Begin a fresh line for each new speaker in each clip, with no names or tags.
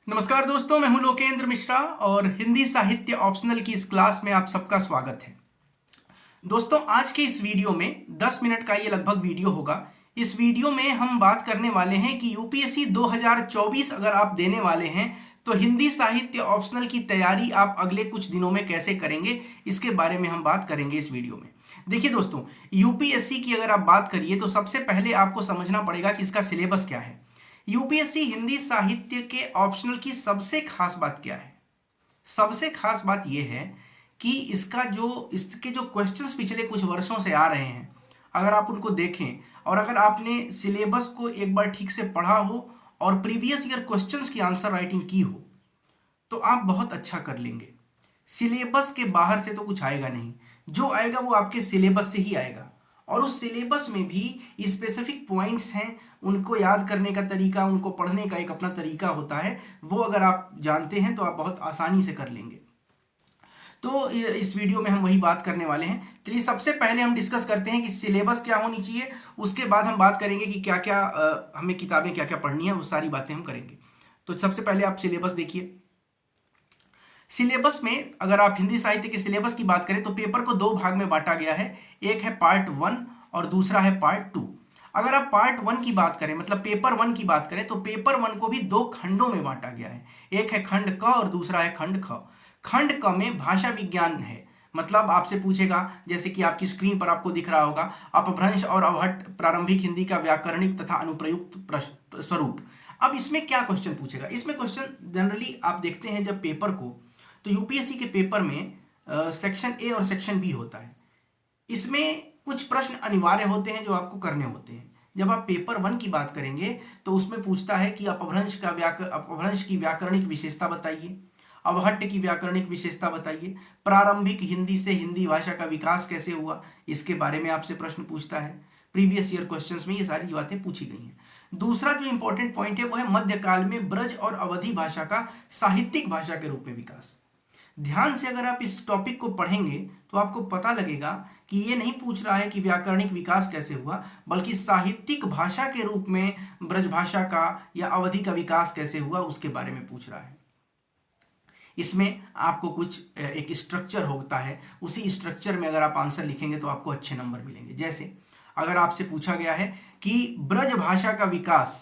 नमस्कार दोस्तों, मैं हूं लोकेंद्र मिश्रा और हिंदी साहित्य ऑप्शनल की इस क्लास में आप सबका स्वागत है। दोस्तों, आज के इस वीडियो में 10 मिनट का ये लगभग वीडियो होगा। इस वीडियो में हम बात करने वाले हैं कि यूपीएससी 2024 अगर आप देने वाले हैं तो हिंदी साहित्य ऑप्शनल की तैयारी आप अगले कुछ दिनों में कैसे करेंगे, इसके बारे में हम बात करेंगे इस वीडियो में। देखिए दोस्तों, यूपीएससी की अगर आप बात करिए तो सबसे पहले आपको समझना पड़ेगा कि इसका सिलेबस क्या है। यूपीएससी हिंदी साहित्य के ऑप्शनल की सबसे खास बात क्या है? सबसे खास बात यह है कि इसके जो क्वेश्चंस पिछले कुछ वर्षों से आ रहे हैं, अगर आप उनको देखें और अगर आपने सिलेबस को एक बार ठीक से पढ़ा हो और प्रीवियस ईयर क्वेश्चंस की आंसर राइटिंग की हो तो आप बहुत अच्छा कर लेंगे। सिलेबस के बाहर से तो कुछ आएगा नहीं, जो आएगा वो आपके सिलेबस से ही आएगा। और उस सिलेबस में भी स्पेसिफिक पॉइंट्स हैं, उनको याद करने का तरीका, उनको पढ़ने का एक अपना तरीका होता है, वो अगर आप जानते हैं तो आप बहुत आसानी से कर लेंगे। तो इस वीडियो में हम वही बात करने वाले हैं। चलिए सबसे पहले हम डिस्कस करते हैं कि सिलेबस क्या होनी चाहिए, उसके बाद हम बात करेंगे कि क्या क्या हमें किताबें क्या क्या पढ़नी है, वो सारी बातें हम करेंगे। तो सबसे पहले आप सिलेबस देखिए। सिलेबस में अगर आप हिंदी साहित्य के सिलेबस की बात करें तो पेपर को दो भाग में बांटा गया है, एक है पार्ट 1 और दूसरा है पार्ट 2। अगर आप पार्ट 1 की बात करें, मतलब पेपर 1 की बात करें, तो पेपर 1 को भी दो खंडों में बांटा गया है, एक है खंड क और दूसरा है खंड ख। खंड क में भाषा विज्ञान है, मतलब आपसे पूछेगा, जैसे कि आपकी स्क्रीन पर आपको दिख रहा होगा, अपभ्रंश और अवहट्ट प्रारंभिक हिंदी का व्याकरणिक तथा अनुप्रयुक्त स्वरूप। अब इसमें क्या क्वेश्चन पूछेगा? इसमें क्वेश्चन जनरली आप देखते हैं जब पेपर को, तो यूपीएससी के पेपर में सेक्शन ए और सेक्शन बी होता है। इसमें कुछ प्रश्न अनिवार्य होते हैं जो आपको करने होते हैं। जब आप पेपर 1 की बात करेंगे तो उसमें पूछता है कि अपभ्रंश की व्याकरणिक विशेषता बताइए, अवहट्ट की व्याकरणिक विशेषता बताइए, प्रारंभिक हिंदी से हिंदी भाषा का विकास कैसे हुआ, इसके बारे में आपसे प्रश्न पूछता है। प्रीवियस ईयर क्वेश्चंस में ये सारी बातें पूछी गई हैं। दूसरा जो इंपॉर्टेंट पॉइंट है वो है मध्यकाल में ब्रज और अवधी भाषा का साहित्यिक भाषा के रूप में विकास। ध्यान से अगर आप इस टॉपिक को पढ़ेंगे तो आपको पता लगेगा कि ये नहीं पूछ रहा है कि व्याकरणिक विकास कैसे हुआ, बल्कि साहित्यिक भाषा के रूप में ब्रजभाषा का या अवधि का विकास कैसे हुआ उसके बारे में पूछ रहा है। इसमें आपको कुछ एक स्ट्रक्चर होता है, उसी स्ट्रक्चर में अगर आप आंसर लिखेंगे तो आपको अच्छे नंबर मिलेंगे। जैसे अगर आपसे पूछा गया है कि ब्रजभाषा का विकास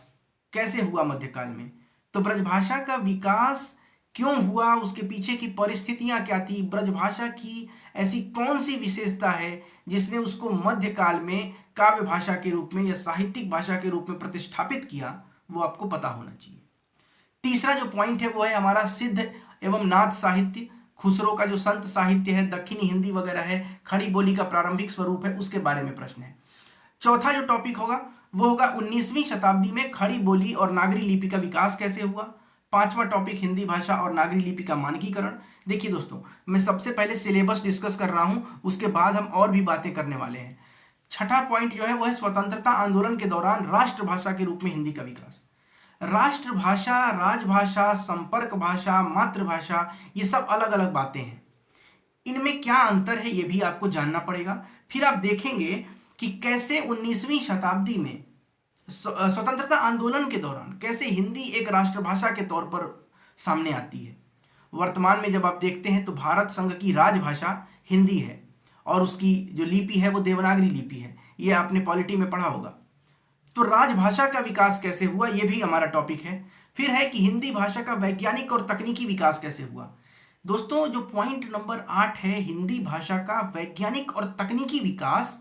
कैसे हुआ मध्यकाल में, तो ब्रजभाषा का विकास क्यों हुआ, उसके पीछे की परिस्थितियां क्या थी, ब्रजभाषा की ऐसी कौन सी विशेषता है जिसने उसको मध्यकाल में काव्य भाषा के रूप में या साहित्यिक भाषा के रूप में प्रतिष्ठापित किया, वो आपको पता होना चाहिए। तीसरा जो पॉइंट है वो है हमारा सिद्ध एवं नाथ साहित्य, खुसरो का जो संत साहित्य है, दक्षिणी हिंदी वगैरह है, खड़ी बोली का प्रारंभिक स्वरूप है, उसके बारे में प्रश्न है। चौथा जो टॉपिक होगा वो होगा 19वीं शताब्दी में खड़ी बोली और नागरी लिपि का विकास कैसे हुआ। पांचवा टॉपिक हिंदी भाषा और नागरी लिपि का मानकीकरण। देखिए दोस्तों, मैं सबसे पहले सिलेबस डिस्कस कर रहा हूं, उसके बाद हम और भी बातें करने वाले हैं। छठा पॉइंट जो है वो है स्वतंत्रता आंदोलन के दौरान राष्ट्रभाषा के रूप में हिंदी का विकास। राष्ट्रभाषा, राजभाषा, संपर्क भाषा, मातृभाषा, ये सब अलग अलग बातें हैं, इनमें क्या अंतर है ये भी आपको जानना पड़ेगा। फिर आप देखेंगे कि कैसे 19वीं शताब्दी में स्वतंत्रता आंदोलन के दौरान कैसे हिंदी एक राष्ट्रभाषा के तौर पर सामने आती है। वर्तमान में जब आप देखते हैं तो भारत संघ की राजभाषा हिंदी है और उसकी जो लिपि है वो देवनागरी लिपि है, ये आपने पॉलिटी में पढ़ा होगा। तो राजभाषा का विकास कैसे हुआ ये भी हमारा टॉपिक है। फिर है कि हिंदी भाषा का वैज्ञानिक और तकनीकी विकास कैसे हुआ। दोस्तों, जो पॉइंट नंबर 8 है हिंदी भाषा का वैज्ञानिक और तकनीकी विकास,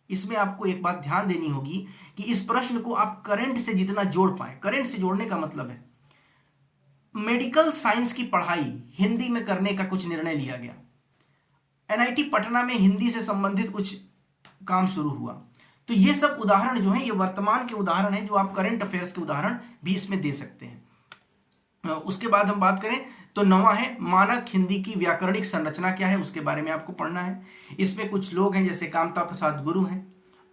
इसमें आपको एक बात ध्यान देनी होगी कि इस प्रश्न को आप करंट से जितना जोड़ पाए। करंट से जोड़ने का मतलब है मेडिकल साइंस की पढ़ाई हिंदी में करने का कुछ निर्णय लिया गया, एनआईटी पटना में हिंदी से संबंधित कुछ काम शुरू हुआ। तो ये सब उदाहरण जो हैं ये वर्तमान के उदाहरण हैं, जो आप करंट अफेयर्स के उदाहरण भी इसमें दे सकते हैं। उसके बाद हम बात करें तो 9वां है मानक हिंदी की व्याकरणिक संरचना क्या है, उसके बारे में आपको पढ़ना है। इसमें कुछ लोग हैं जैसे कामता प्रसाद गुरु हैं,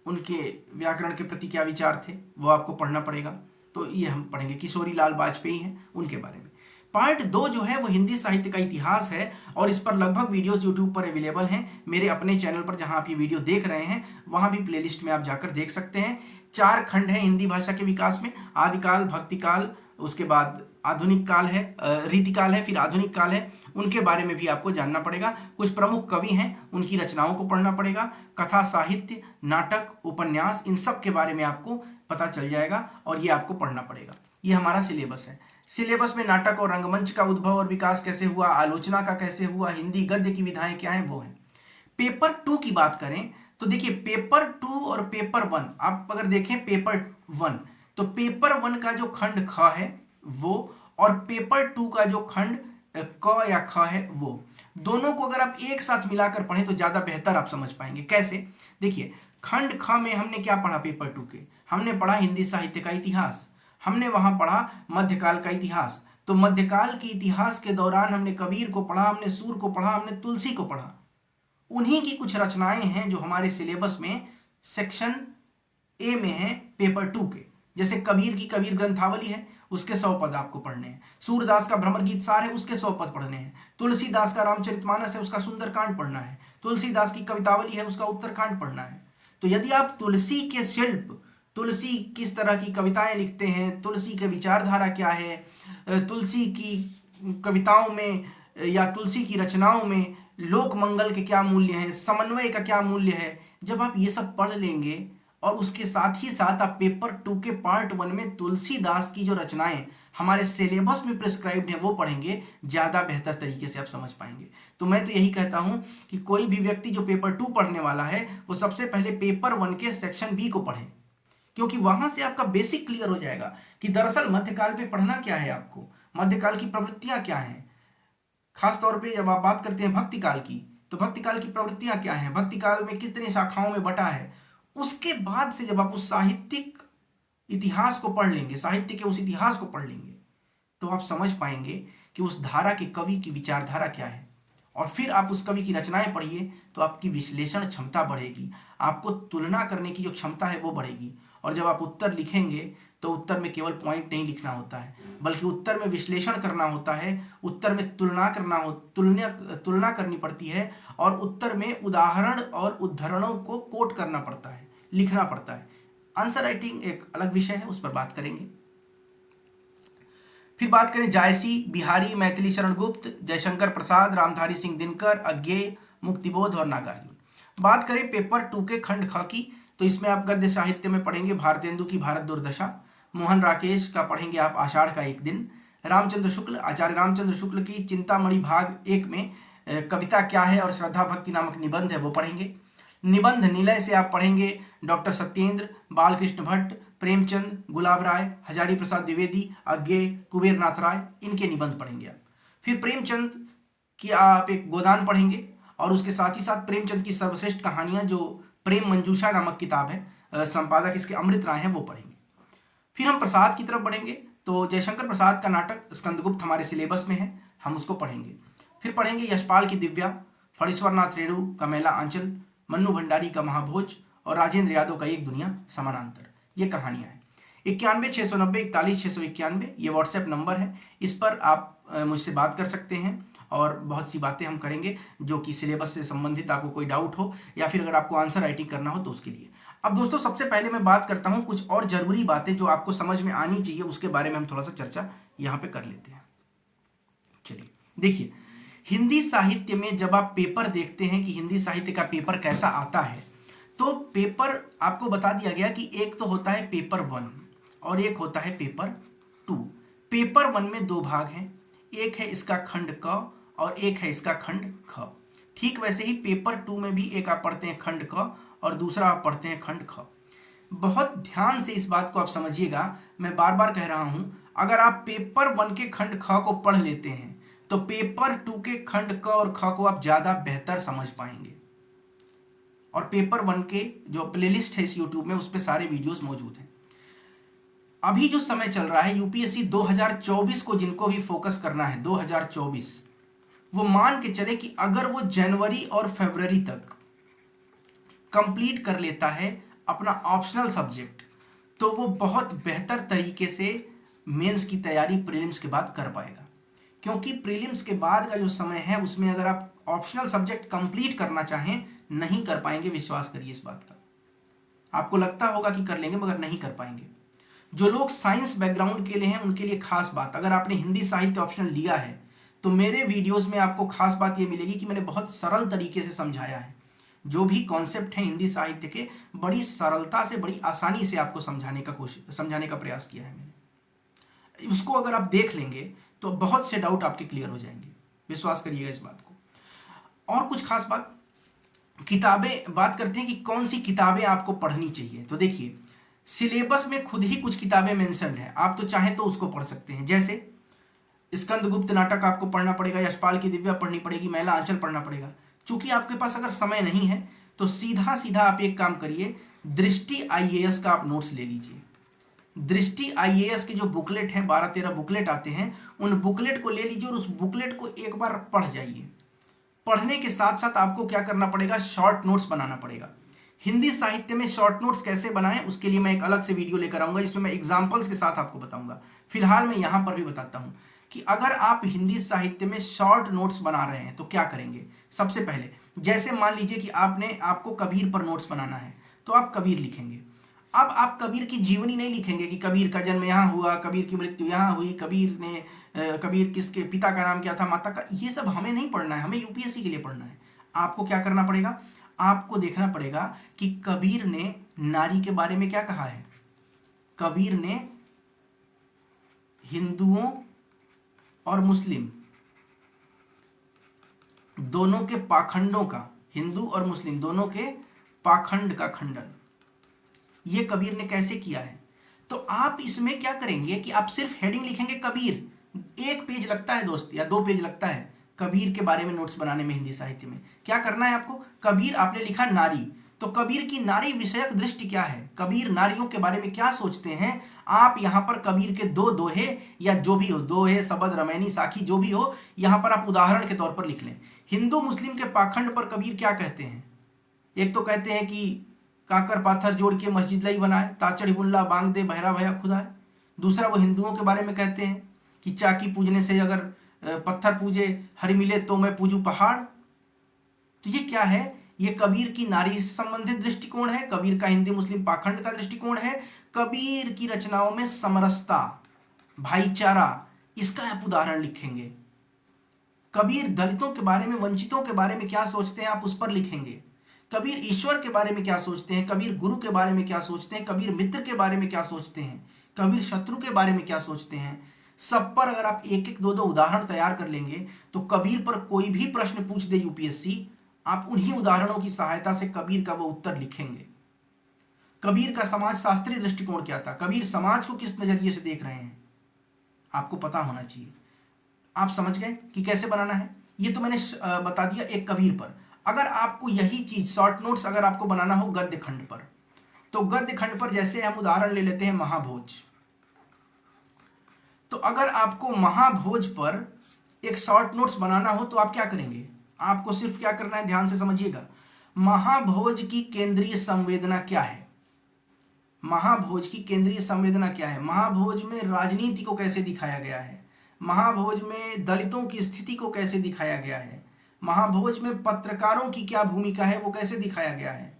उनके व्याकरण के प्रति क्या विचार थे वो आपको पढ़ना पड़ेगा, तो ये हम पढ़ेंगे। किशोरी लाल वाजपेयी हैं, उनके बारे में। पार्ट 2 जो है वो हिंदी साहित्य का इतिहास है और इस पर लगभग वीडियोस यूट्यूब पर अवेलेबल हैं, मेरे अपने चैनल पर जहां आप ये वीडियो देख रहे हैं वहां भी प्लेलिस्ट में आप जाकर देख सकते हैं। 4 खंड हैं हिंदी भाषा के विकास में, आदिकाल, भक्तिकाल, उसके बाद आधुनिक काल है, रीतिकाल है, फिर आधुनिक काल है, उनके बारे में भी आपको जानना पड़ेगा। कुछ प्रमुख कवि हैं, उनकी रचनाओं को पढ़ना पड़ेगा। कथा, साहित्य, नाटक, उपन्यास, इन सब के बारे में आपको पता चल जाएगा और ये आपको पढ़ना पड़ेगा। ये हमारा सिलेबस है। सिलेबस में नाटक और रंगमंच का उद्भव और विकास कैसे हुआ, आलोचना का कैसे हुआ, हिंदी गद्य की विधाएं क्या हैं, वो है। पेपर 2 की बात करें तो देखिए, पेपर 2 और पेपर 1, आप अगर देखें पेपर 1, तो पेपर 1 का जो खंड ख है वो, और पेपर 2 का जो खंड क या ख है वो, दोनों को अगर आप एक साथ मिलाकर पढ़ें तो ज्यादा बेहतर आप समझ पाएंगे। कैसे? देखिए, खंड ख में हमने क्या पढ़ा पेपर 2 के? हमने पढ़ा हिंदी साहित्य का इतिहास, हमने वहां पढ़ा मध्यकाल का इतिहास। तो मध्यकाल के इतिहास के दौरान हमने कबीर को पढ़ा, हमने सूर को पढ़ा, हमने तुलसी को पढ़ा। उन्हीं की कुछ रचनाएं हैं जो हमारे सिलेबस में सेक्शन ए में है पेपर 2 के। जैसे कबीर की कबीर ग्रंथावली है, उसके 100 पद आपको पढ़ने हैं। सूरदास का भ्रमर गीत सार है, उसके 100 पद पढ़ने हैं। तुलसीदास का रामचरितमानस है, उसका सुंदरकांड पढ़ना है। तुलसीदास की कवितावली है, उसका उत्तरकांड पढ़ना है। तो यदि आप तुलसी के शिल्प, तुलसी किस तरह की कविताएं लिखते हैं, तुलसी की विचारधारा क्या है, तुलसी की कविताओं में या तुलसी की रचनाओं में लोक मंगल के क्या मूल्य हैं, समन्वय का क्या मूल्य है, जब आप ये सब पढ़ लेंगे और उसके साथ ही साथ आप पेपर 2 के पार्ट 1 में तुलसीदास की जो रचनाएं हमारे सिलेबस में प्रिस्क्राइब्ड हैं वो पढ़ेंगे, ज्यादा बेहतर तरीके से आप समझ पाएंगे। तो मैं तो यही कहता हूं कि कोई भी व्यक्ति जो पेपर 2 पढ़ने वाला है वो सबसे पहले पेपर 1 के सेक्शन बी को पढ़े, क्योंकि वहां से आपका बेसिक क्लियर हो जाएगा कि दरअसल मध्यकाल में पढ़ना क्या है, आपको मध्यकाल की प्रवृत्तियां क्या हैं। खास तौर पे जब आप बात करते हैं भक्ति काल की, तो भक्ति काल की प्रवृत्तियां क्या हैं, भक्ति काल में कितनी शाखाओं में बटा है। उसके बाद से जब आप उस साहित्यिक इतिहास को पढ़ लेंगे, साहित्य के उस इतिहास को पढ़ लेंगे, तो आप समझ पाएंगे कि उस धारा के कवि की विचारधारा क्या है। और फिर आप उस कवि की रचनाएं पढ़िए तो आपकी विश्लेषण क्षमता बढ़ेगी, आपको तुलना करने की जो क्षमता है वो बढ़ेगी। और जब आप उत्तर लिखेंगे तो उत्तर में केवल पॉइंट नहीं लिखना होता है, बल्कि उत्तर में विश्लेषण करना होता है, उत्तर में तुलना करनी पड़ती है, और उत्तर में उदाहरण और उद्धरणों को कोट करना पड़ता है, लिखना पड़ता है। आंसर राइटिंग एक अलग विषय है, उस पर बात करेंगे। फिर बात करें जायसी, बिहारी, मैथिली शरण गुप्त, जयशंकर प्रसाद, रामधारी सिंह दिनकर, अज्ञेय, मुक्तिबोध और नागार्जुन। बात करें पेपर 2 के खंड ख की, तो इसमें आप गद्य साहित्य में पढ़ेंगे भारतेंदु की भारत दुर्दशा, मोहन राकेश का पढ़ेंगे आप आषाढ़ का एक दिन, रामचंद्र शुक्ल, आचार्य रामचंद्र शुक्ल की चिंतामणि भाग 1 में कविता क्या है और श्रद्धा भक्ति नामक निबंध है वो पढ़ेंगे। निबंध निलय से आप पढ़ेंगे डॉक्टर सत्येंद्र, बालकृष्ण भट्ट, प्रेमचंद, गुलाब राय, हजारी प्रसाद द्विवेदी, अज्ञेय, कुबेर नाथ राय, इनके निबंध पढ़ेंगे आप। फिर प्रेमचंद की आप एक गोदान पढ़ेंगे, और उसके साथ ही साथ प्रेमचंद की सर्वश्रेष्ठ कहानियां जो प्रेम मंजूषा नामक किताब है, संपादक इसके अमृत राय हैं, वो पढ़ेंगे। फिर हम प्रसाद की तरफ बढ़ेंगे, तो जयशंकर प्रसाद का नाटक स्कंदगुप्त हमारे सिलेबस में है, हम उसको पढ़ेंगे। फिर पढ़ेंगे यशपाल की दिव्या, फणीश्वरनाथ रेणु का मेला आंचल, मन्नू भंडारी का महाभोज और राजेंद्र यादव का एक दुनिया समानांतर, ये कहानियां हैं। 91 690 41 691 ये व्हाट्सएप नंबर है, इस पर आप मुझसे बात कर सकते हैं और बहुत सी बातें हम करेंगे जो कि सिलेबस से संबंधित आपको कोई डाउट हो या फिर अगर आपको आंसर राइटिंग करना हो तो उसके लिए। अब दोस्तों सबसे पहले मैं बात करता हूं कुछ और जरूरी बातें जो आपको समझ में आनी चाहिए, उसके बारे में हम थोड़ा सा चर्चा यहां पे कर लेते हैं। चलिए देखिए, हिंदी साहित्य में जब आप पेपर देखते हैं कि हिंदी साहित्य का पेपर कैसा आता है, तो पेपर आपको बता दिया गया कि एक तो होता है पेपर 1 और एक होता है पेपर 2। पेपर 1 में 2 भाग हैं, एक है इसका खंड क और एक है इसका खंड ख। ठीक वैसे ही पेपर 2 में भी एक आप पढ़ते हैं खंड क और दूसरा आप पढ़ते हैं खंड ख। बहुत ध्यान से इस बात को आप समझिएगा, मैं बार बार कह रहा हूं, अगर आप पेपर 1 के खंड ख को पढ़ लेते हैं तो पेपर 2 के खंड क और ख को आप ज्यादा बेहतर समझ पाएंगे। और पेपर 1 के जो प्लेलिस्ट है इस यूट्यूब में, उस पर सारे वीडियोस मौजूद हैं। अभी जो समय चल रहा है यूपीएससी 2024 को जिनको भी फोकस करना है, 2024, वो मान के चले कि अगर वो जनवरी और फरवरी तक कंप्लीट कर लेता है अपना ऑप्शनल सब्जेक्ट, तो वो बहुत बेहतर तरीके से मेंस की तैयारी प्रीलिम्स के बाद कर पाएगा। क्योंकि प्रीलिम्स के बाद का जो समय है उसमें अगर आप ऑप्शनल सब्जेक्ट कंप्लीट करना चाहें, नहीं कर पाएंगे, विश्वास करिए इस बात का। आपको लगता होगा कि कर लेंगे मगर नहीं कर पाएंगे। जो लोग साइंस बैकग्राउंड के लिए हैं उनके लिए खास बात, अगर आपने हिंदी साहित्य ऑप्शनल लिया है तो मेरे वीडियोस में आपको खास बात ये मिलेगी कि मैंने बहुत सरल तरीके से समझाया है। जो भी कॉन्सेप्ट है हिंदी साहित्य के, बड़ी सरलता से, बड़ी आसानी से आपको समझाने का प्रयास किया है मैंने। उसको अगर आप देख लेंगे तो बहुत से डाउट आपके क्लियर हो जाएंगे, विश्वास करिएगा इस बात को। और कुछ खास बात, किताबें, बात करते हैं कि कौन सी किताबें आपको पढ़नी चाहिए। तो देखिए, सिलेबस में खुद ही कुछ किताबें मेंशन्ड है, आप तो चाहें तो उसको पढ़ सकते हैं। जैसे स्कंदगुप्त नाटक आपको पढ़ना पड़ेगा, यशपाल की दिव्या पढ़नी पड़ेगी, मैला आंचल पढ़ना पड़ेगा। चूंकि आपके पास अगर समय नहीं है तो सीधा सीधा आप एक काम करिए, दृष्टि आईएएस का आप नोट्स ले लीजिए। दृष्टि आईएएस के जो बुकलेट हैं, 12-13 बुकलेट आते हैं, उन बुकलेट को ले लीजिए और उस बुकलेट को एक बार पढ़ जाइए। पढ़ने के साथ साथ आपको क्या करना पड़ेगा, शॉर्ट नोट्स बनाना पड़ेगा। हिंदी साहित्य में शॉर्ट नोट्स कैसे बनाएं उसके लिए मैं एक अलग से वीडियो लेकर आऊंगा, जिसमें मैं एग्जांपल्स के साथ आपको बताऊंगा। फिलहाल मैं यहां पर भी बताता हूं कि अगर आप हिंदी साहित्य में शॉर्ट नोट्स बना रहे हैं तो क्या करेंगे। सबसे पहले, जैसे मान लीजिए कि आपको कबीर पर नोट्स बनाना है तो आप कबीर लिखेंगे। अब आप कबीर की जीवनी नहीं लिखेंगे कि कबीर का जन्म यहाँ हुआ, कबीर की मृत्यु यहाँ हुई, कबीर किसके पिता का नाम क्या था, माता का, ये सब हमें नहीं पढ़ना है, हमें यूपीएससी के लिए पढ़ना है। आपको क्या करना पड़ेगा, आपको देखना पड़ेगा कि कबीर ने नारी के बारे में क्या कहा है। कबीर ने हिंदुओं और मुस्लिम दोनों के पाखंडों का, हिंदू और मुस्लिम दोनों के पाखंड का खंडन, ये कबीर ने कैसे किया है। तो आप इसमें क्या करेंगे कि आप सिर्फ हेडिंग लिखेंगे कबीर, 1 पेज लगता है दोस्त या 2 पेज लगता है कबीर के बारे में नोट्स बनाने में। हिंदी साहित्य में क्या करना है आपको, कबीर आपने लिखा नारी, तो कबीर की नारी विषयक दृष्टि क्या है, कबीर नारियों के बारे में क्या सोचते हैं। आप यहां पर कबीर के 2 दोहे या जो भी हो, दोहे, शबद, रमैनी, साखी, जो भी हो, यहां पर आप उदाहरण के तौर पर लिख लें। हिंदू मुस्लिम के पाखंड पर कबीर क्या कहते हैं। एक तो कहते हैं कि काकर पाथर जोड़ के मस्जिद लाई बनाए, ताचड़ी बुल्ला बांग दे बहरा भया खुदा। दूसरा वो हिंदुओं के बारे में कहते हैं कि चाकी पूजने से अगर पत्थर पूजे हरि मिले तो मैं पूजू पहाड़। तो ये क्या है, ये कबीर की नारी से संबंधित दृष्टिकोण है, कबीर का हिंदी मुस्लिम पाखंड का दृष्टिकोण है, कबीर की रचनाओं में समरसता, भाईचारा, इसका आप उदाहरण लिखेंगे। कबीर दलितों के बारे में, वंचितों के बारे में क्या सोचते हैं, आप उस पर लिखेंगे। कबीर ईश्वर के बारे में क्या सोचते हैं, कबीर गुरु के बारे में क्या सोचते हैं, कबीर मित्र के बारे में क्या सोचते हैं, कबीर शत्रु के बारे में क्या सोचते हैं। सब पर अगर आप 1-1, 2-2 उदाहरण तैयार कर लेंगे तो कबीर पर कोई भी प्रश्न पूछ दे यूपीएससी, आप उन्हीं उदाहरणों की सहायता से कबीर का वो उत्तर लिखेंगे। कबीर का समाज शास्त्रीय दृष्टिकोण क्या था, कबीर समाज को किस नजरिए से देख रहे हैं, आपको पता होना चाहिए। आप समझ गए कि कैसे बनाना है। ये तो मैंने बता दिया एक कबीर पर। अगर आपको यही चीज शॉर्ट नोट्स अगर आपको बनाना हो गद्य खंड पर, तो गद्य खंड पर जैसे हम उदाहरण ले लेते हैं महाभोज। तो अगर आपको महाभोज पर एक शॉर्ट नोट्स बनाना हो तो आप क्या करेंगे, आपको सिर्फ क्या करना है, ध्यान से समझिएगा। महाभोज की केंद्रीय संवेदना क्या है, महाभोज की केंद्रीय संवेदना क्या है, महाभोज में राजनीति को कैसे दिखाया गया है, महाभोज में दलितों की स्थिति को कैसे दिखाया गया है, महाभोज में पत्रकारों की क्या भूमिका है वो कैसे दिखाया गया है।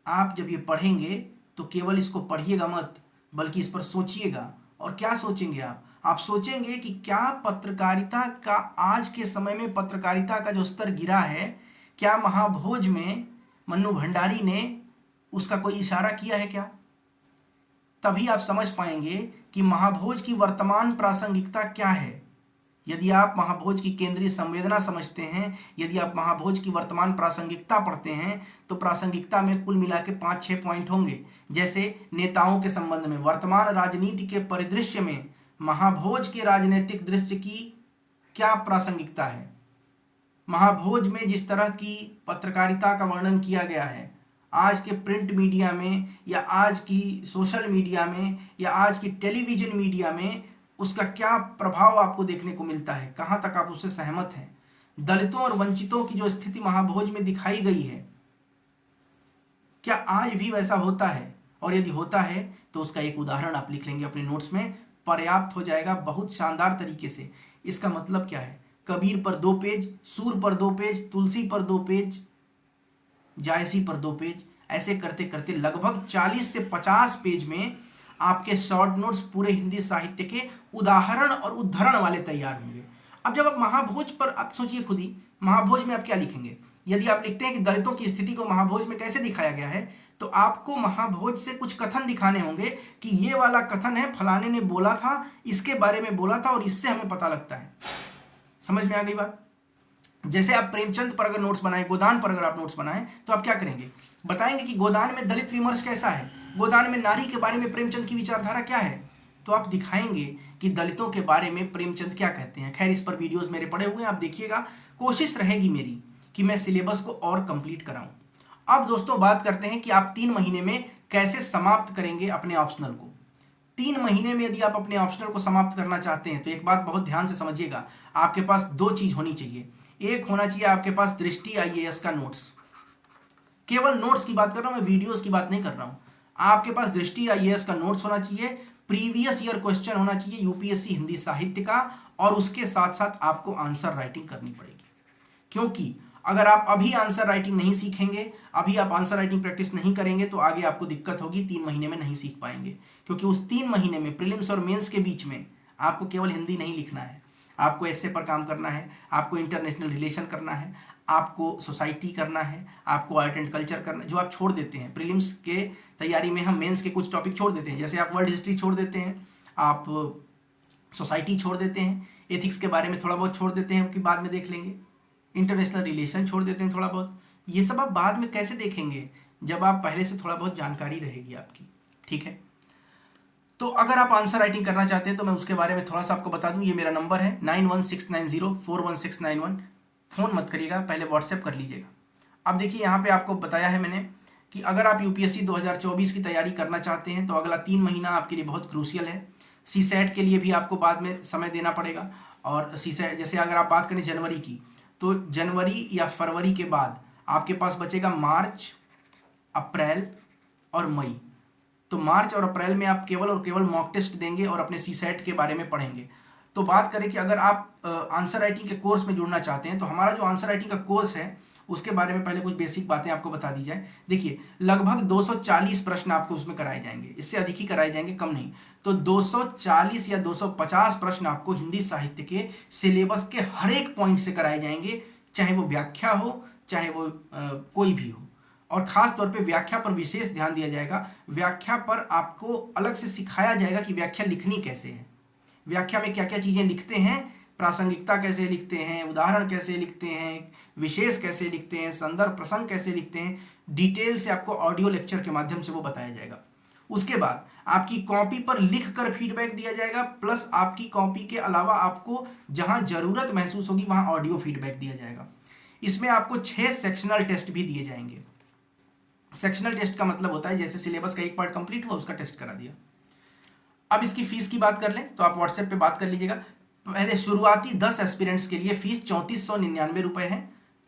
आप जब ये पढ़ेंगे तो केवल इसको पढ़िएगा मत, बल्कि इस पर सोचिएगा। और क्या सोचेंगे आप सोचेंगे कि क्या पत्रकारिता का, आज के समय में पत्रकारिता का जो स्तर गिरा है, क्या महाभोज में मन्नू भंडारी ने उसका कोई इशारा किया है क्या। तभी आप समझ पाएंगे कि महाभोज की वर्तमान प्रासंगिकता क्या है। यदि आप महाभोज की केंद्रीय संवेदना समझते हैं, यदि आप महाभोज की वर्तमान प्रासंगिकता पढ़ते हैं, तो प्रासंगिकता में कुल मिला के 5-6 पॉइंट होंगे। जैसे नेताओं के संबंध में, वर्तमान राजनीति के परिदृश्य में महाभोज के राजनीतिक दृश्य की क्या प्रासंगिकता है, महाभोज में जिस तरह की पत्रकारिता का वर्णन किया गया है, आज के प्रिंट मीडिया में या आज की सोशल मीडिया में या आज की टेलीविजन मीडिया में उसका क्या प्रभाव आपको देखने को मिलता है, कहां तक आप उससे सहमत हैं। दलितों और वंचितों की जो स्थिति महाभोज में दिखाई गई है, क्या आज भी वैसा होता है, और यदि होता है तो उसका एक उदाहरण आप लिख लेंगे अपने नोट्स में, पर्याप्त हो जाएगा बहुत शानदार तरीके से। इसका मतलब क्या है, कबीर पर 2 पेज, सूर पर 2 पेज, तुलसी पर 2 पेज, जायसी पर 2 पेज, ऐसे करते करते लगभग 40 से 50 पेज में आपके शॉर्ट नोट्स पूरे हिंदी साहित्य के उदाहरण और उद्धरण वाले तैयार होंगे। अब जब आप महाभोज पर आप सोचिए खुद ही, महाभोज में आप क्या लिखेंगे? यदि आप लिखते हैं कि दलितों की स्थिति को महाभोज में कैसे दिखाया गया है, तो आपको महाभोज से कुछ कथन दिखाने होंगे कि ये वाला कथन है, फलाने ने बोला था, इसके बारे में बोला था और इससे हमें पता लगता है। समझ में आ गई बात? जैसे आप प्रेमचंद पर अगर नोट्स बनाएं, गोदान पर अगर आप नोट्स बनाएं, तो आप क्या करेंगे? बताएंगे कि गोदान में दलित विमर्श कैसा है, गोदान में नारी के बारे में प्रेमचंद की विचारधारा क्या है। तो आप दिखाएंगे कि दलितों के बारे में प्रेमचंद क्या कहते हैं। खैर, इस पर वीडियोस मेरे पड़े हुए हैं, आप देखिएगा। कोशिश रहेगी मेरी कि मैं सिलेबस को और कंप्लीट कराऊं। अब दोस्तों बात करते हैं कि आप 3 महीने में कैसे समाप्त करेंगे अपने ऑप्शनल को। 3 महीने में यदि आप अपने ऑप्शनल को समाप्त करना चाहते हैं तो एक बात बहुत ध्यान से समझिएगा, आपके पास 2 चीज होनी चाहिए। एक होना चाहिए आपके पास दृष्टि IAS का नोट्स। केवल नोट्स की बात कर रहा हूं मैं, वीडियोस की बात नहीं कर रहा हूं। आपके पास दृष्टि IAS का नोट्स होना चाहिए, प्रीवियस ईयर क्वेश्चन होना चाहिए UPSC हिंदी साहित्य का, और उसके साथ साथ आपको आंसर राइटिंग करनी पड़ेगी। क्योंकि अगर आप अभी आंसर राइटिंग नहीं सीखेंगे, अभी आप आंसर राइटिंग प्रैक्टिस नहीं करेंगे, तो आगे आपको दिक्कत होगी, 3 महीने में नहीं सीख पाएंगे। क्योंकि उस 3 महीने में प्रीलिम्स और मेंस के बीच में आपको केवल हिंदी नहीं लिखना है, आपको एस्से पर काम करना है, आपको इंटरनेशनल रिलेशन करना है, आपको सोसाइटी करना है, आपको आर्ट एंड कल्चर करना है, जो आप छोड़ देते हैं प्रीलिम्स के तैयारी में। हम मेंस के कुछ टॉपिक छोड़ देते हैं, जैसे आप वर्ल्ड हिस्ट्री छोड़ देते हैं, आप सोसाइटी छोड़ देते हैं, एथिक्स के बारे में थोड़ा बहुत छोड़ देते हैं कि बाद में देख लेंगे, इंटरनेशनल रिलेशन छोड़ देते हैं थोड़ा बहुत। ये सब आप बाद में कैसे देखेंगे, जब आप पहले से थोड़ा बहुत जानकारी रहेगी आपकी। ठीक है, तो अगर आप आंसर राइटिंग करना चाहते हैं तो मैं उसके बारे में थोड़ा सा आपको बता दूं। ये मेरा नंबर है 9169041691। फ़ोन मत करिएगा, पहले व्हाट्सएप कर लीजिएगा। अब देखिए, यहाँ पे आपको बताया है मैंने कि अगर आप UPSC 2024 की तैयारी करना चाहते हैं तो अगला 3 महीना आपके लिए बहुत क्रूशियल है। CSAT के लिए भी आपको बाद में समय देना पड़ेगा। और CSAT जैसे अगर आप बात करें जनवरी की, तो जनवरी या फरवरी के बाद आपके पास बचेगा मार्च, अप्रैल और मई। तो मार्च और अप्रैल में आप केवल और केवल मॉक टेस्ट देंगे और अपने CSAT के बारे में पढ़ेंगे। तो बात करें कि अगर आप आंसर राइटिंग के कोर्स में जुड़ना चाहते हैं, तो हमारा जो आंसर राइटिंग का कोर्स है उसके बारे में पहले कुछ बेसिक बातें आपको बता दी जाए। देखिए, लगभग 240 प्रश्न आपको उसमें कराए जाएंगे, इससे अधिक ही कराए जाएंगे, कम नहीं। तो 240 या 250 प्रश्न आपको हिंदी साहित्य के सिलेबस के हर एक पॉइंट से कराए जाएंगे, चाहे वो व्याख्या हो, चाहे वो कोई भी हो। और खास तौर पे व्याख्या पर विशेष ध्यान दिया जाएगा। व्याख्या पर आपको अलग से सिखाया जाएगा कि व्याख्या लिखनी कैसे है, व्याख्या में क्या क्या चीजें लिखते हैं, प्रासंगिकता कैसे लिखते हैं, उदाहरण कैसे लिखते हैं, विशेष कैसे लिखते हैं, संदर्भ प्रसंग कैसे लिखते हैं। डिटेल से आपको ऑडियो लेक्चर के माध्यम से वो बताया जाएगा। उसके बाद आपकी कॉपी पर लिख कर फीडबैक दिया जाएगा, प्लस आपकी कॉपी के अलावा आपको जहां जरूरत महसूस होगी वहां ऑडियो फीडबैक दिया जाएगा। इसमें आपको 6 सेक्शनल टेस्ट भी दिए जाएंगे। सेक्शनल टेस्ट का मतलब होता है जैसे सिलेबस का एक पार्ट कंप्लीट हुआ, उसका टेस्ट करा दिया। अब इसकी फीस की बात कर लें तो आप व्हाट्सएप पे बात कर लीजिएगा। पहले शुरुआती 10 एस्पिरेंट्स के लिए फीस 3499 रुपए है।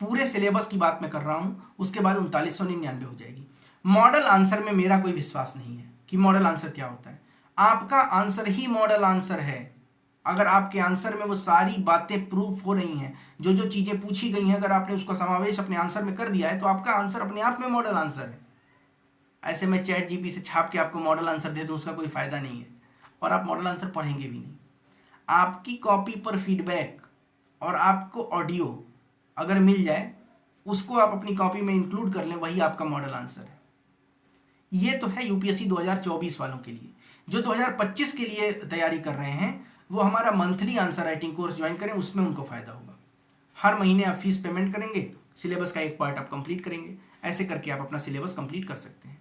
पूरे सिलेबस की बात मैं कर रहा हूं, उसके बाद 3999 हो जाएगी। मॉडल आंसर में मेरा कोई विश्वास नहीं है कि मॉडल आंसर क्या होता है। आपका आंसर ही मॉडल आंसर है। अगर आपके आंसर में वो सारी बातें प्रूफ हो रही हैं, जो जो चीजें पूछी गई हैं, अगर आपने उसका समावेश अपने आंसर में कर दिया है, तो आपका आंसर अपने आप में मॉडल आंसर है। ऐसे मैं ChatGPT से छाप के आपको मॉडल आंसर दे दूं, उसका कोई फायदा नहीं है, और आप मॉडल आंसर पढ़ेंगे भी नहीं। आपकी कॉपी पर फीडबैक और आपको ऑडियो अगर मिल जाए, उसको आप अपनी कॉपी में इंक्लूड कर लें, वही आपका मॉडल आंसर है। ये तो है UPSC 2024 वालों के लिए। जो 2025 के लिए तैयारी कर रहे हैं, वो हमारा monthly answer writing course join करें, उसमें उनको फायदा होगा। हर महीने आप फीस पेमेंट करेंगे, सिलेबस का एक पार्ट आप कंप्लीट करेंगे, ऐसे करके आप अपना सिलेबस कंप्लीट कर सकते हैं।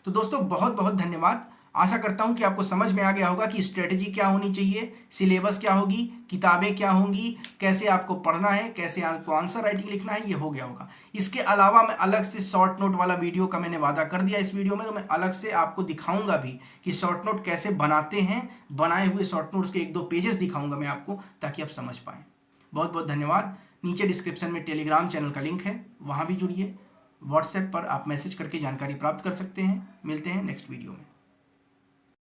तो दोस्तों बहुत बहुत धन्यवाद। आशा करता हूं कि आपको समझ में आ गया होगा कि स्ट्रेटजी क्या होनी चाहिए, सिलेबस क्या होगी, किताबें क्या होंगी, कैसे आपको पढ़ना है, कैसे आपको आंसर राइटिंग लिखना है, ये हो गया होगा। इसके अलावा मैं अलग से शॉर्ट नोट वाला वीडियो का मैंने वादा कर दिया इस वीडियो में, तो मैं अलग से आपको दिखाऊंगा भी कि शॉर्ट नोट कैसे बनाते हैं। बनाए हुए शॉर्ट नोट्स के 1-2 पेजेस दिखाऊंगा मैं आपको, ताकि आप समझ पाएँ। बहुत बहुत धन्यवाद। नीचे डिस्क्रिप्शन में टेलीग्राम चैनल का लिंक है, वहाँ भी जुड़िए। व्हाट्सएप पर आप मैसेज करके जानकारी प्राप्त कर सकते हैं। मिलते हैं नेक्स्ट वीडियो में।